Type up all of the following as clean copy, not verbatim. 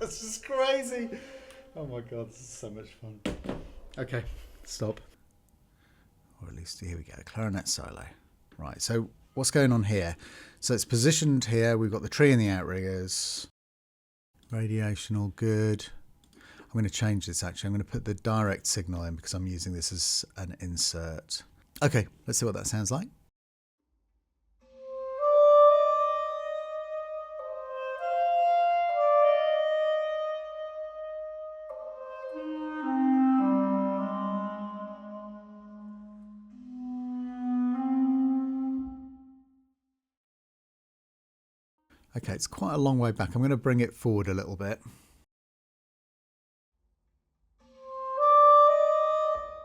This is crazy. Oh my God, this is so much fun. Okay, stop. Or at least, here we go, clarinet solo. Right, so what's going on here? So it's positioned here. We've got the tree and the outriggers. Radiation, all good. I'm going to change this actually. I'm going to put the direct signal in because I'm using this as an insert. Okay, let's see what that sounds like. Okay, it's quite a long way back. I'm going to bring it forward a little bit.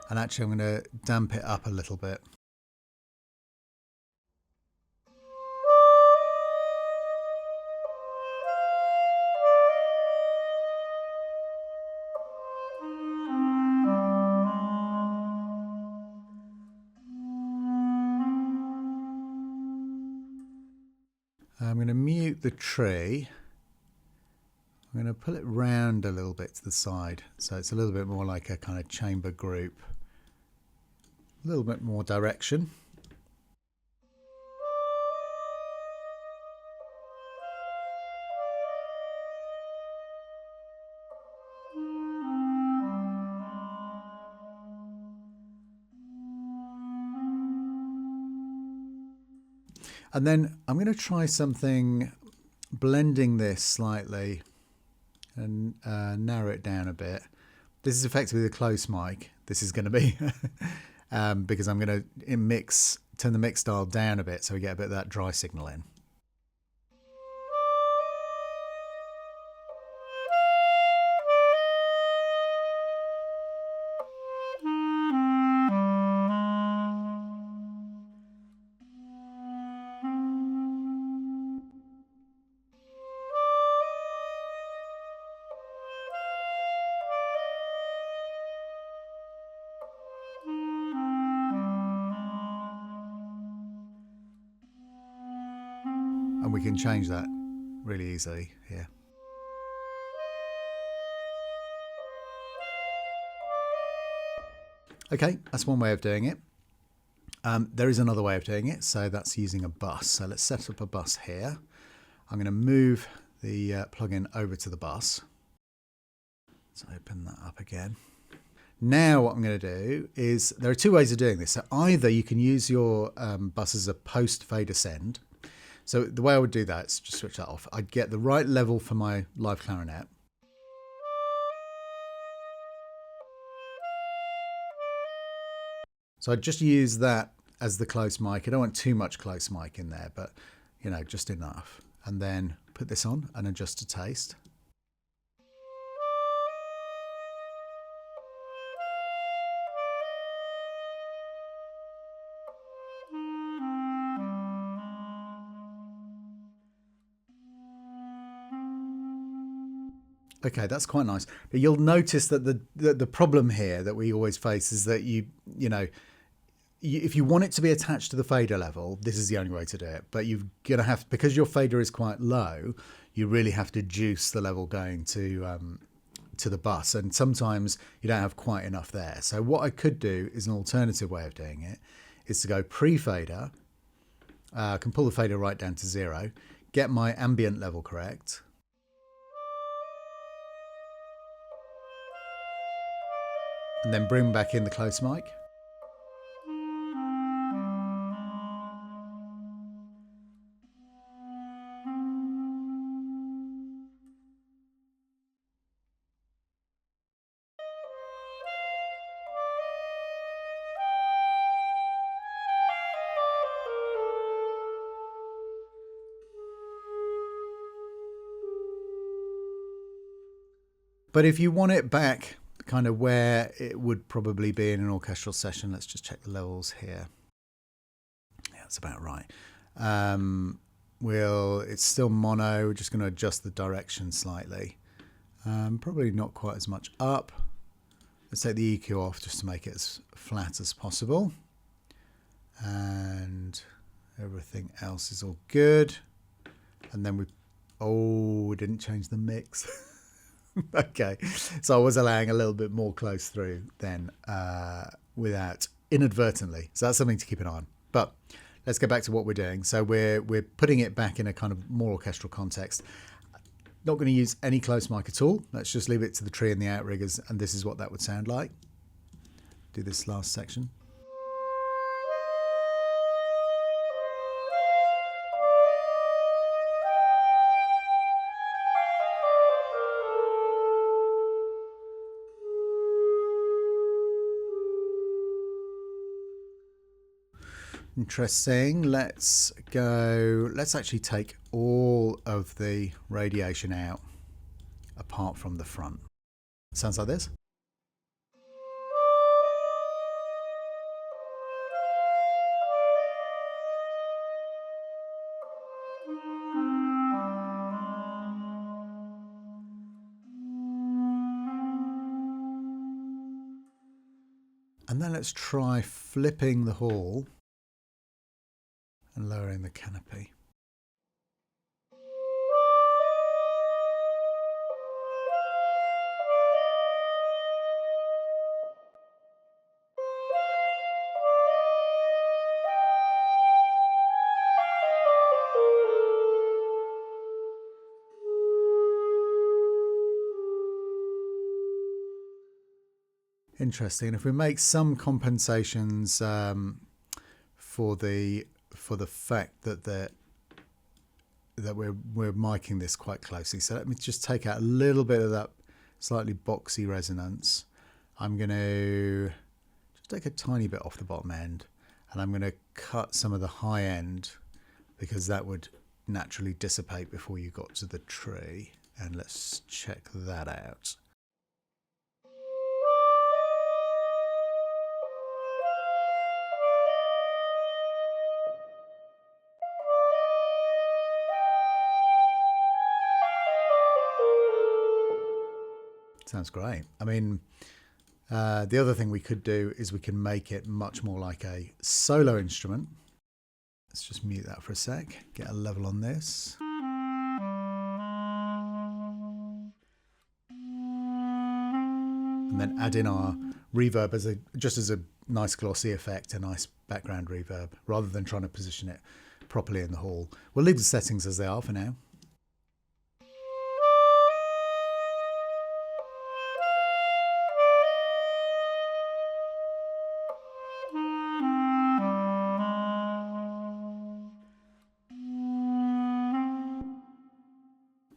And actually I'm going to damp it up a little bit. I'm going to mute the tree. I'm going to pull it round a little bit to the side, so it's a little bit more like a kind of chamber group. A little bit more direction. And then I'm going to try something, blending this slightly and narrow it down a bit. This is effectively the close mic. This is going to be because I'm going to turn the mix dial down a bit so we get a bit of that dry signal in. And we can change that really easily here. Okay, that's one way of doing it. There is another way of doing it, so that's using a bus. So let's set up a bus here. I'm going to move the plugin over to the bus. Let's open that up again. Now what I'm going to do is, there are two ways of doing this. So either you can use your bus as a post fader send. So the way I would do that is just switch that off. I'd get the right level for my live clarinet. So I'd just use that as the close mic. I don't want too much close mic in there, but you know, just enough. And then put this on and adjust to taste. Okay, that's quite nice. But you'll notice that the problem here that we always face is that if you want it to be attached to the fader level, this is the only way to do it. But you're gonna have, because your fader is quite low, you really have to juice the level going to the bus, and sometimes you don't have quite enough there. So what I could do is an alternative way of doing it is to go pre-fader. I can pull the fader right down to 0, get my ambient level correct. And then bring back in the close mic. But if you want it back kind of where it would probably be in an orchestral session, let's just check the levels here. Yeah, that's about right. It's still mono. We're just going to adjust the direction slightly. Probably not quite as much up. Let's take the EQ off just to make it as flat as possible. And everything else is all good. And then we didn't change the mix. Okay, so I was allowing a little bit more close through then without inadvertently. So that's something to keep an eye on. But let's go back to what we're doing. So we're putting it back in a kind of more orchestral context. Not going to use any close mic at all. Let's just leave it to the tree and the outriggers, and this is what that would sound like. Do this last section. Interesting. Let's actually take all of the radiation out apart from the front. Sounds like this. And then let's try flipping the hall and lowering the canopy. Interesting. If we make some compensations for the fact that we're miking this quite closely, so let me just take out a little bit of that slightly boxy resonance. I'm going to just take a tiny bit off the bottom end, and I'm going to cut some of the high end because that would naturally dissipate before you got to the tree. And let's check that out. Sounds great. I mean, the other thing we could do is we can make it much more like a solo instrument. Let's just mute that for a sec, get a level on this. And then add in our reverb just as a nice glossy effect, a nice background reverb, rather than trying to position it properly in the hall. We'll leave the settings as they are for now.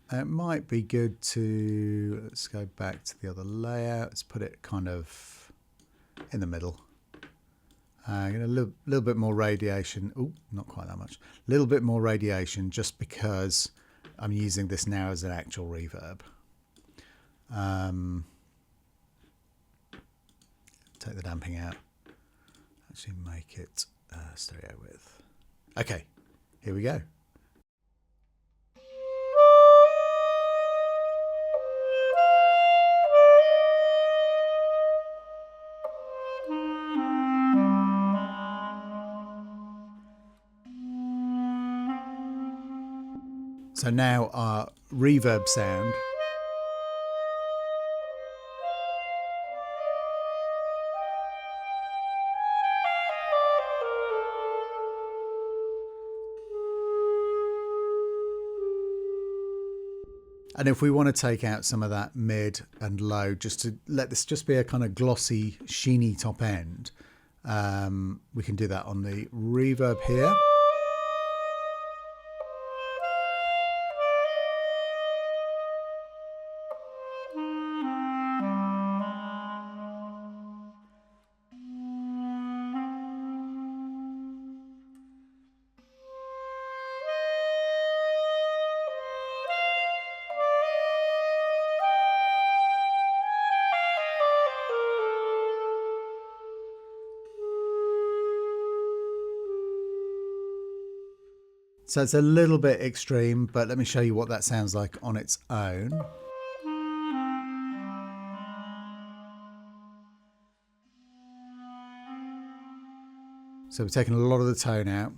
It might be good to, let's go back to the other layout. Let's put it kind of in the middle. Get a little bit more radiation. Oh, not quite that much. A little bit more radiation just because I'm using this now as an actual reverb. Take the damping out. Actually make it stereo width. Okay, here we go. So now our reverb sound and if we want to take out some of that mid and low, just to let this just be a kind of glossy, sheeny top end, we can do that on the reverb here. So it's a little bit extreme, but let me show you what that sounds like on its own. So we're taking a lot of the tone out.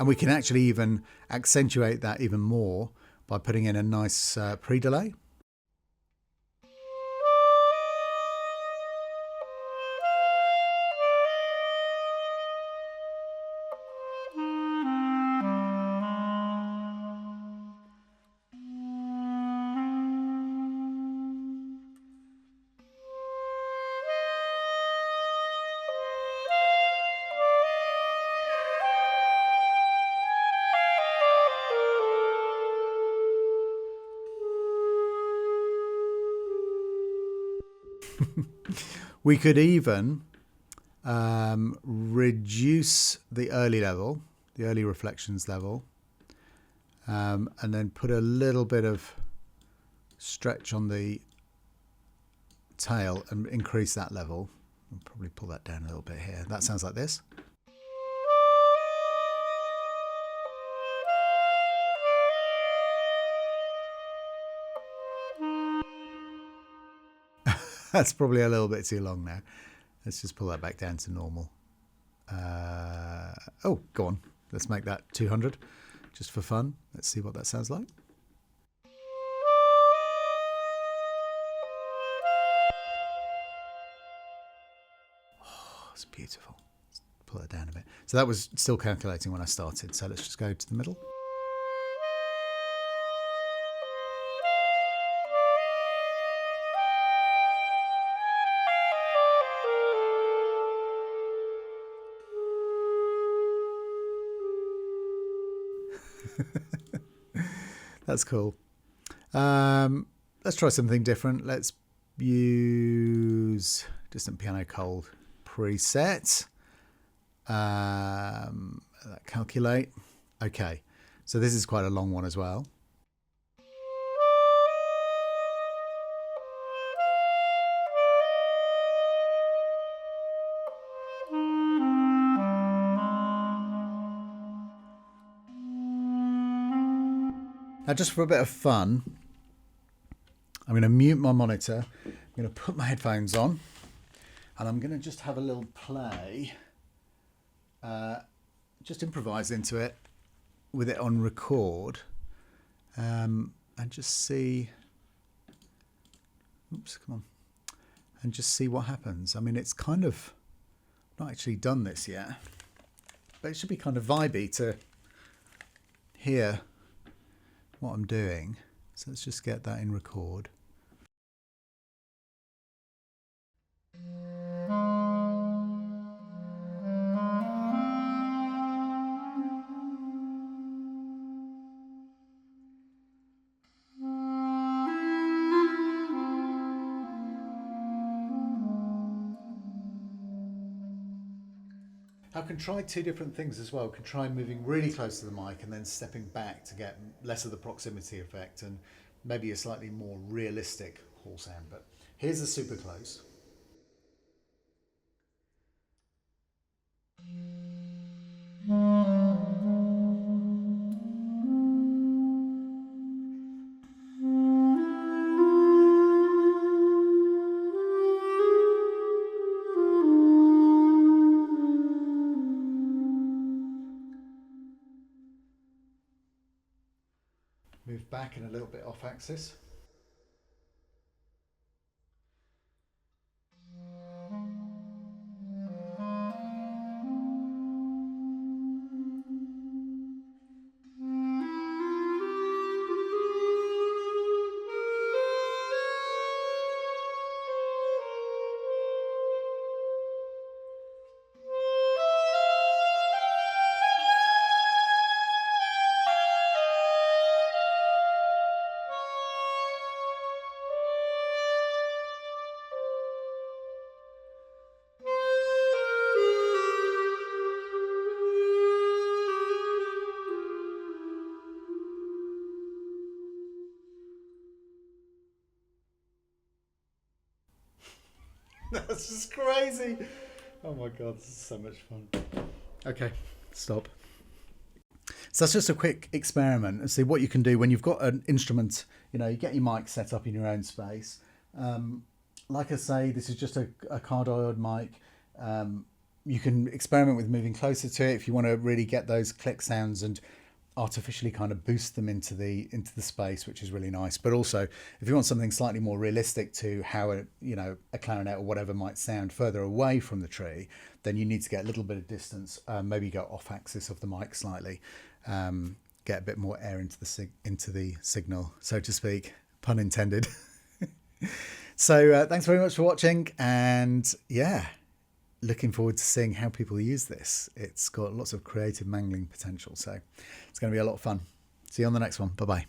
And we can actually even accentuate that even more by putting in a nice pre-delay. We could even reduce the early level, the early reflections level, and then put a little bit of stretch on the tail and increase that level. I'll probably pull that down a little bit here. That sounds like this. That's probably a little bit too long now. Let's just pull that back down to normal. Oh, go on. Let's make that 200 just for fun. Let's see what that sounds like. Oh, it's beautiful. Let's pull that down a bit. So that was still calculating when I started. So let's just go to the middle. That's cool. Let's try something different. Let's use Distant Piano Cold preset. Calculate. Okay, so this is quite a long one as well. Now, just for a bit of fun, I'm going to mute my monitor. I'm going to put my headphones on, and I'm going to just have a little play. Just improvise into it with it on record, and just see. Oops, come on, and just see what happens. I mean, it's kind of not actually done this yet, but it should be kind of vibey to hear what I'm doing. So let's just get that in record. I can try two different things as well. I can try moving really close to the mic and then stepping back to get less of the proximity effect and maybe a slightly more realistic hall sound. But here's the super close. Move back and a little bit off axis. That's just crazy. Oh my God, this is so much fun. Okay, stop. So that's just a quick experiment and see what you can do when you've got an instrument, you know, you get your mic set up in your own space. Like I say, this is just a cardioid mic. You can experiment with moving closer to it if you want to really get those click sounds and artificially kind of boost them into the space, which is really nice. But also, if you want something slightly more realistic to how a clarinet or whatever might sound further away from the tree, then you need to get a little bit of distance. Maybe go off axis of the mic slightly, get a bit more air into the signal, so to speak, pun intended. So thanks very much for watching, and yeah, looking forward to seeing how people use this. It's got lots of creative mangling potential, so it's going to be a lot of fun. See you on the next one. Bye bye.